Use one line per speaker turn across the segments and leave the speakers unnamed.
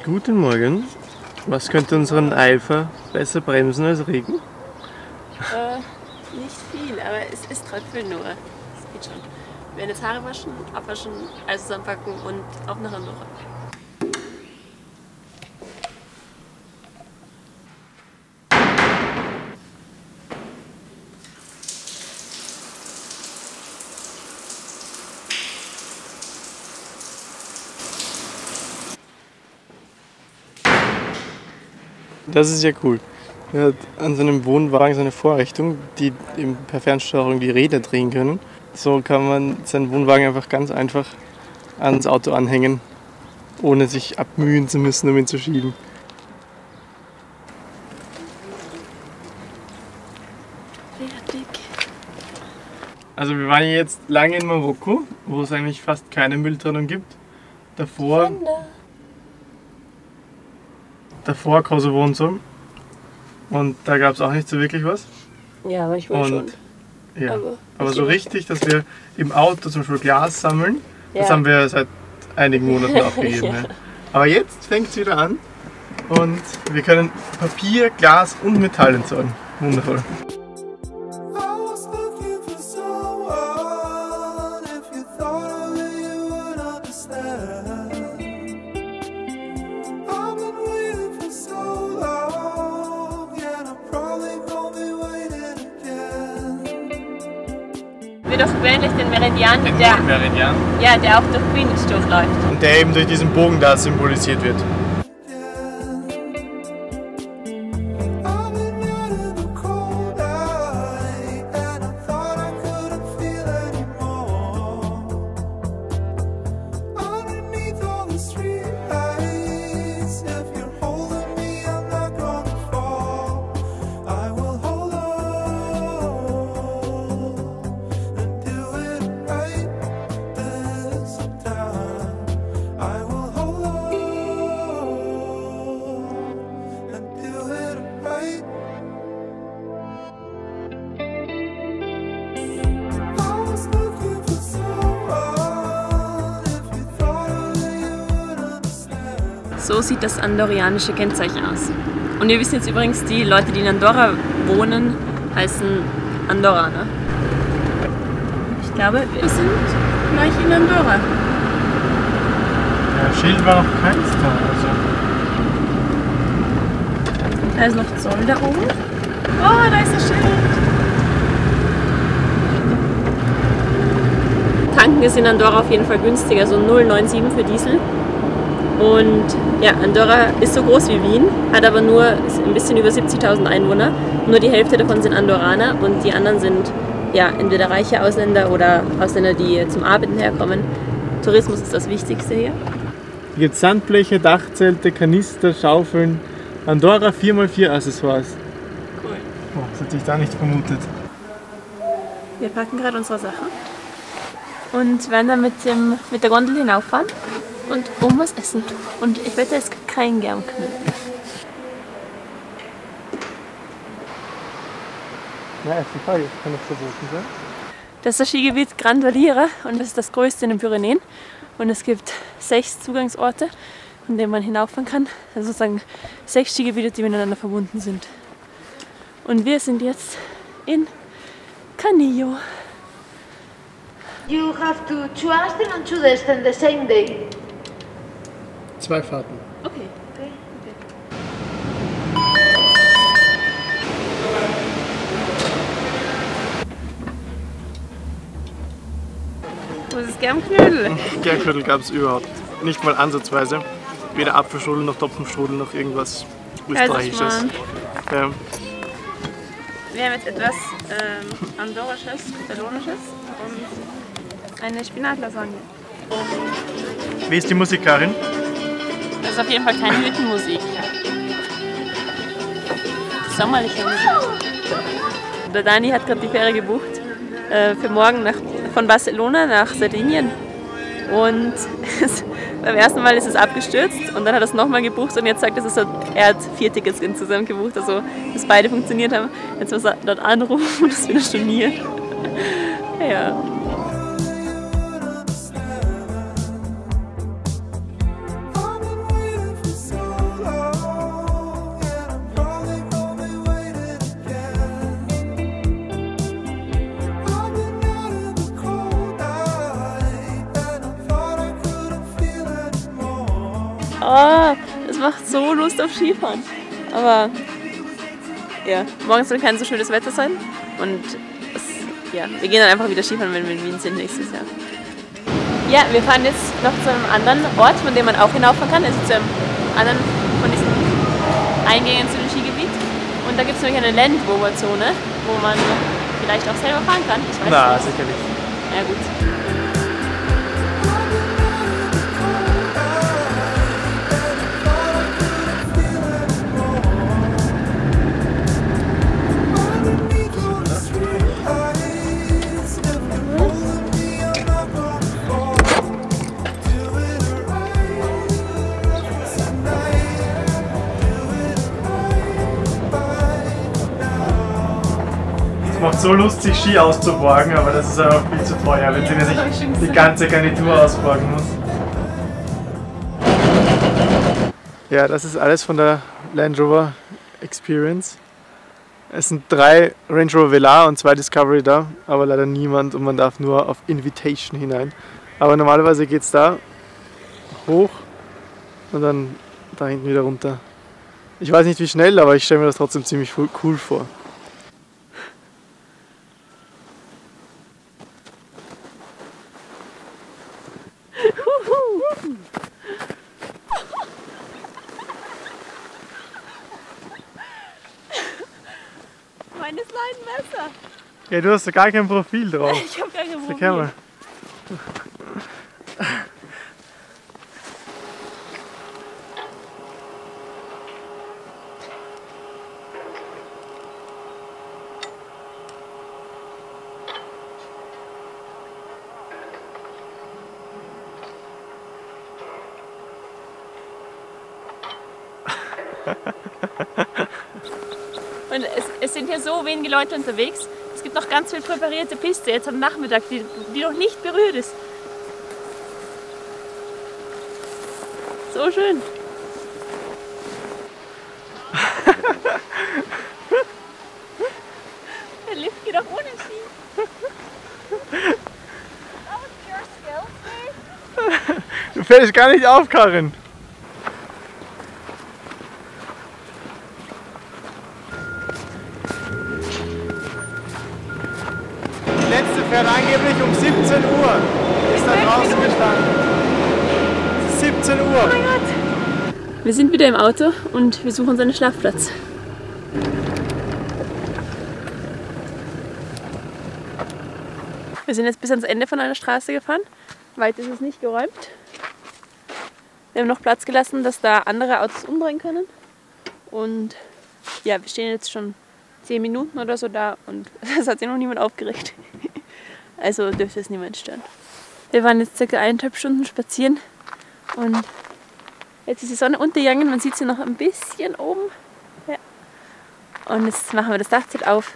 Guten Morgen. Was könnte unseren Eifer besser bremsen als Regen?
Nicht viel, aber es ist tröpfeln nur. Das geht schon. Wir werden jetzt Haare waschen, abwaschen, alles zusammenpacken und auch nach Andorra.
Das ist ja cool. Er hat an seinem Wohnwagen so eine Vorrichtung, die eben per Fernsteuerung die Räder drehen können. So kann man seinen Wohnwagen einfach ganz einfach ans Auto anhängen, ohne sich abmühen zu müssen, um ihn zu schieben.
Fertig.
Also wir waren jetzt lange in Marokko, wo es eigentlich fast keine Mülltrennung gibt. Davor Kosovo und so. Und da gab es auch nicht so wirklich was.
Ja, aber ich will schon.
Ja, aber so richtig, dass wir im Auto zum Beispiel Glas sammeln,
ja.
Das haben wir seit einigen Monaten aufgegeben.
Ja.
Ja. Aber jetzt fängt es wieder an und wir können Papier, Glas und Metall entsorgen. Wundervoll.
Wir durchqueren durch den Meridian, der auch durch Greenwich durchläuft.
Und der eben durch diesen Bogen da symbolisiert wird.
So sieht das andorranische Kennzeichen aus. Und wir wissen jetzt übrigens, die Leute, die in Andorra wohnen, heißen Andorraner. Ich glaube, wir sind gleich in Andorra.
Der Schild war noch keins da. Also.
Da ist noch Zoll da oben. Oh, da ist das Schild. Tanken ist in Andorra auf jeden Fall günstiger, so 0,97 für Diesel. Und ja, Andorra ist so groß wie Wien, hat aber nur ein bisschen über 70.000 Einwohner. Nur die Hälfte davon sind Andorraner und die anderen sind ja entweder reiche Ausländer oder Ausländer, die zum Arbeiten herkommen. Tourismus ist das Wichtigste hier.
Hier gibt es Sandbleche, Dachzelte, Kanister, Schaufeln, Andorra 4x4 Accessoires.
Cool.
Oh, das hätte ich da nicht vermutet.
Wir packen gerade unsere Sachen und werden dann mit der Gondel hinauffahren und oben was essen. Und ich wette, es gibt keinen Germknödel.
Ja, ist die Frage, kann das verboten sein?
Das ist das Skigebiet Grand Valira und das ist das größte in den Pyrenäen. Und es gibt 6 Zugangsorte, an denen man hinauffahren kann. Also sozusagen 6 Skigebiete, die miteinander verbunden sind. Und wir sind jetzt in Canillo.
You have to ascend and to descend the same day.
2 Fahrten.
Okay. Wo ist das Germknödel?
Germknödel gab es überhaupt nicht mal ansatzweise. Weder Apfelstrudel noch Topfenstrudel noch irgendwas Österreichisches. Ja.
Wir haben jetzt etwas Andorrisches, Katalonisches und eine Spinatlasagne.
Wie ist die Musik, Karin?
Das ist auf jeden Fall keine Hüttenmusik. Sommerliche Musik. Der Dani hat gerade die Fähre gebucht für morgen von Barcelona nach Sardinien. Und beim ersten Mal ist es abgestürzt und dann hat er es nochmal gebucht und jetzt sagt er hat 4 Tickets insgesamt gebucht, also dass beide funktioniert haben. Jetzt muss er dort anrufen und das wieder stornieren. Ja. Oh, das macht so Lust auf Skifahren. Aber ja, morgen soll kein so schönes Wetter sein. Und ja, wir gehen dann einfach wieder Skifahren, wenn wir in Wien sind nächstes Jahr. Ja, wir fahren jetzt noch zu einem anderen Ort, von dem man auch hinauffahren kann. Also zu einem anderen von diesen Eingängen zu dem Skigebiet. Und da gibt es nämlich eine Land Rover Zone, wo man vielleicht auch selber fahren kann. Ich weiß
Na,
nicht.
sicherlich.
Ja, gut.
Es macht so Lust, sich Ski auszuborgen, aber das ist einfach viel zu teuer, wenn sie sich die ganze Garnitur ausborgen muss. Ja, das ist alles von der Land Rover Experience. Es sind 3 Range Rover Velar und 2 Discovery da, aber leider niemand und man darf nur auf Invitation hinein. Aber normalerweise geht es da hoch und dann da hinten wieder runter. Ich weiß nicht wie schnell, aber ich stelle mir das trotzdem ziemlich cool vor.
Meine Slide-Messer.
Ja, du hast ja gar kein Profil drauf.
Ich habe gar kein Profil.
Sag mal.
Und es sind hier so wenige Leute unterwegs. Es gibt noch ganz viel präparierte Piste jetzt am Nachmittag, die noch nicht berührt ist. So schön. Der Lift geht auch ohne Ski.
Du fällst gar nicht auf, Karin. Die letzte fährt angeblich um 17 Uhr. Ist da draußen gestanden. Es ist 17 Uhr.
Oh mein Gott. Wir sind wieder im Auto und wir suchen uns einen Schlafplatz. Wir sind jetzt bis ans Ende von einer Straße gefahren. Weit ist es nicht geräumt. Wir haben noch Platz gelassen, dass da andere Autos umdrehen können. Und ja, wir stehen jetzt schon 10 Minuten oder so da und es hat sich noch niemand aufgeregt. Also dürfte es niemand stören. Wir waren jetzt ca. 1,5 Stunden spazieren und jetzt ist die Sonne untergegangen, man sieht sie noch ein bisschen oben. Ja. Und jetzt machen wir das Dachzelt auf.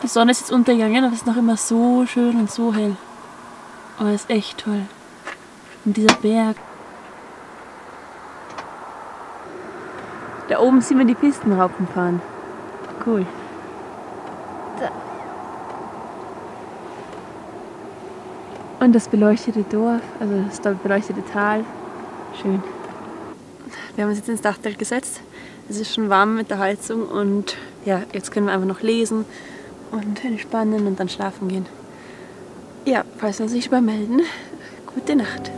Die Sonne ist jetzt untergegangen, aber es ist noch immer so schön und so hell. Oh, das ist echt toll. Und dieser Berg. Da oben sieht man die Pistenraupen fahren. Cool. Da. Und das beleuchtete Dorf, also das beleuchtete Tal. Schön. Wir haben uns jetzt ins Dachzelt gesetzt. Es ist schon warm mit der Heizung und ja, jetzt können wir einfach noch lesen und entspannen und dann schlafen gehen. Ja, falls wir uns nicht übermelden, gute Nacht.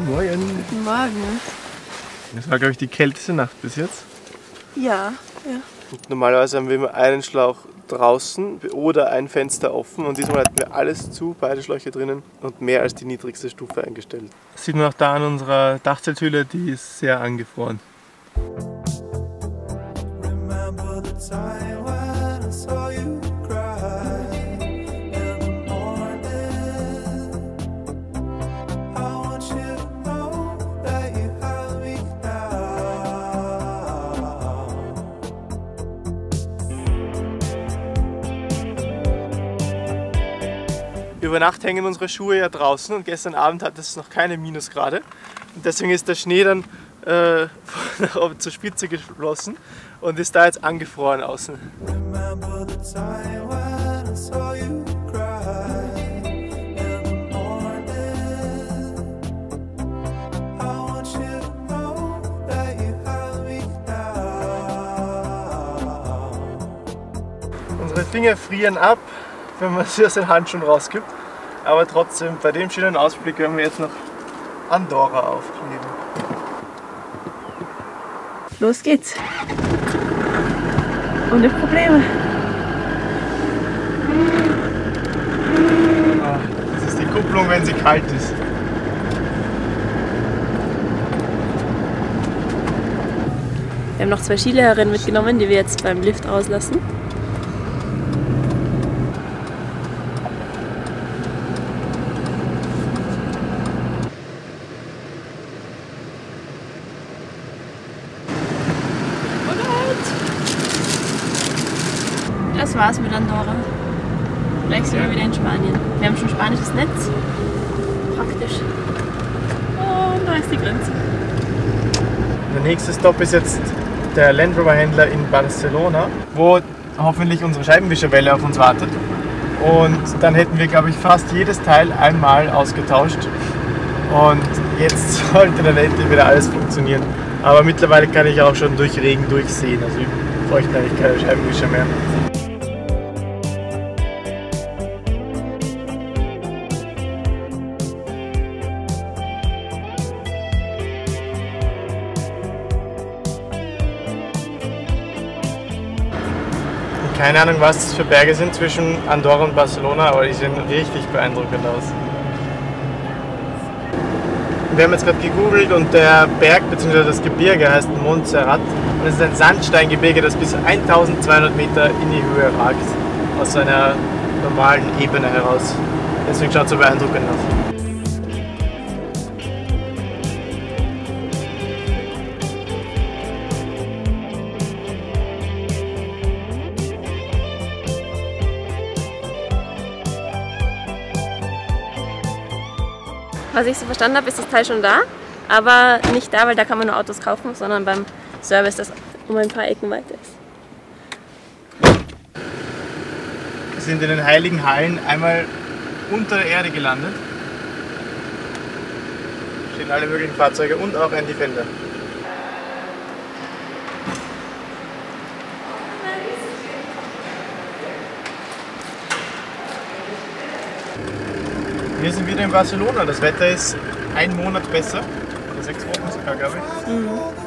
Morgen.
Guten Morgen.
Das war, glaube ich, die kälteste Nacht bis jetzt.
Ja, ja.
Und normalerweise haben wir immer einen Schlauch draußen oder ein Fenster offen und diesmal hatten wir alles zu, beide Schläuche drinnen und mehr als die niedrigste Stufe eingestellt. Das sieht man auch da an unserer Dachzelthülle, die ist sehr angefroren. Über Nacht hängen unsere Schuhe ja draußen und gestern Abend hat es noch keine Minusgrade. Und deswegen ist der Schnee dann nach oben zur Spitze geflossen und ist da jetzt angefroren außen. Unsere Finger frieren ab, wenn man sie aus den Handschuhen rausgibt. Aber trotzdem, bei dem schönen Ausblick werden wir jetzt noch Andorra aufkleben.
Los geht's. Ohne Probleme.
Das ist die Kupplung, wenn sie kalt ist.
Wir haben noch 2 Skilehrerinnen mitgenommen, die wir jetzt beim Lift rauslassen. Das war's mit Andorra. Gleich sind wir wieder in Spanien. Wir haben schon spanisches Netz. Praktisch. Und da ist die Grenze.
Der nächste Stopp ist jetzt der Land Rover Händler in Barcelona, wo hoffentlich unsere Scheibenwischerwelle auf uns wartet. Und dann hätten wir, glaube ich, fast jedes Teil einmal ausgetauscht. Und jetzt sollte dann endlich wieder alles funktionieren. Aber mittlerweile kann ich auch schon durch Regen durchsehen. Also ich bräuchte eigentlich keine Scheibenwischer mehr. Keine Ahnung, was das für Berge sind zwischen Andorra und Barcelona, aber die sehen richtig beeindruckend aus. Wir haben jetzt gerade gegoogelt und der Berg bzw. das Gebirge heißt Montserrat. Und es ist ein Sandsteingebirge, das bis 1200 Meter in die Höhe ragt, aus einer normalen Ebene heraus. Deswegen schaut es so beeindruckend aus.
Was ich so verstanden habe, ist das Teil schon da, aber nicht da, weil da kann man nur Autos kaufen, sondern beim Service, das um ein paar Ecken weiter ist.
Wir sind in den Heiligen Hallen einmal unter der Erde gelandet. Stehen alle möglichen Fahrzeuge und auch ein Defender. Wir sind wieder in Barcelona. Das Wetter ist einen Monat besser, oder 6 Wochen sogar, glaube ich.